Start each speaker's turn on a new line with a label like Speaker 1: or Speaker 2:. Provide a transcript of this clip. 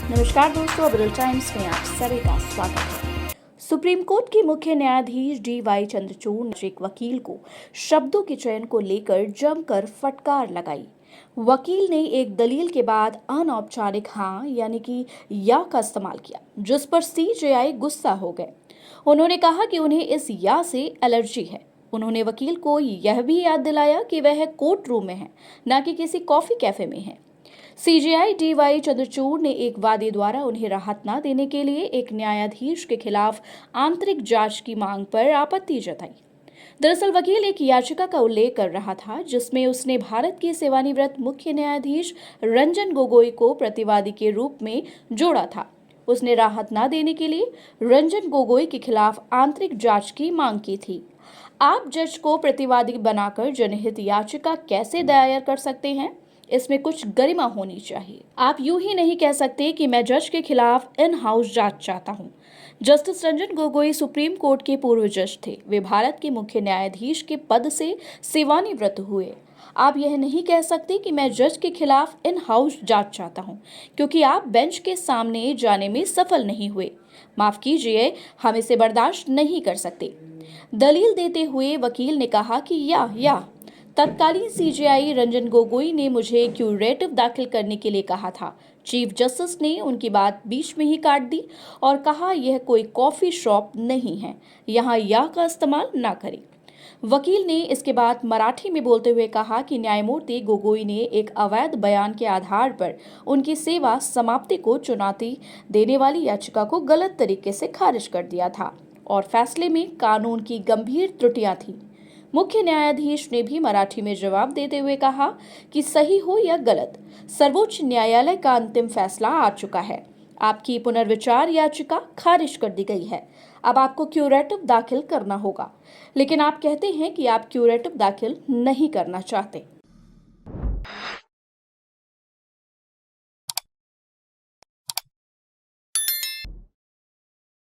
Speaker 1: नमस्कार दोस्तों, अब टाइम्स में आप सभी का स्वागत है। सुप्रीम कोर्ट के मुख्य न्यायाधीश DY चंद्रचूड़ ने एक वकील को शब्दों के चयन को लेकर जमकर फटकार लगाई। वकील ने एक दलील के बाद अनौपचारिक हाँ यानी कि या का इस्तेमाल किया, जिस पर CJI गुस्सा हो गए। उन्होंने कहा कि उन्हें इस या से एलर्जी है। उन्होंने वकील को यह भी याद दिलाया कि वह कोर्ट रूम में है, न कि किसी कॉफी कैफे में है। CJI DY चंद्रचूड़ ने एक वादी द्वारा उन्हें राहत न देने के लिए एक न्यायाधीश के खिलाफ आंतरिक जांच की मांग पर आपत्ति जताई। दरअसल वकील एक याचिका का उल्लेख कर रहा था जिसमें उसने भारत के सेवानिवृत्त मुख्य न्यायाधीश रंजन गोगोई को प्रतिवादी के रूप में जोड़ा था। उसने राहत न देने के लिए रंजन गोगोई के खिलाफ आंतरिक जांच की मांग की थी। आप जज को प्रतिवादी बनाकर जनहित याचिका कैसे दायर कर सकते हैं? इसमें कुछ गरिमा होनी चाहिए। आप यूं ही नहीं कह सकते कि मैं जज के खिलाफ इन हाउस जांच चाहता हूं। Justice Ranjan Gogoi supreme court के पूर्व जज थे। वे भारत के मुख्य न्यायाधीश के पद से सेवानिवृत्त हुए। आप यह नहीं कह सकते कि मैं जज के खिलाफ इन हाउस जांच चाहता हूं, क्योंकि आप बेंच के सामने जाने में सफल नहीं हुए। माफ कीजिए, हम इसे बर्दाश्त नहीं कर सकते। दलील देते हुए वकील ने कहा कि या तत्कालीन CJI रंजन गोगोई ने मुझे क्यूरेटिव दाखिल करने के लिए कहा था। चीफ जस्टिस ने उनकी बात बीच में ही काट दी और कहा यह कोई कॉफी शॉप नहीं है, यहाँ या का इस्तेमाल ना करें। वकील ने इसके बाद मराठी में बोलते हुए कहा कि न्यायमूर्ति गोगोई ने एक अवैध बयान के आधार पर उनकी सेवा समाप्ति को चुनौती देने वाली याचिका को गलत तरीके से खारिज कर दिया था और फैसले में कानून की गंभीर त्रुटियां थीं। मुख्य न्यायाधीश ने भी मराठी में जवाब देते हुए कहा कि सही हो या गलत, सर्वोच्च न्यायालय का अंतिम फैसला आ चुका है। आपकी पुनर्विचार याचिका खारिज कर दी गई है। अब आपको क्यूरेटिव दाखिल करना होगा, लेकिन आप कहते हैं कि आप क्यूरेटिव दाखिल नहीं करना चाहते।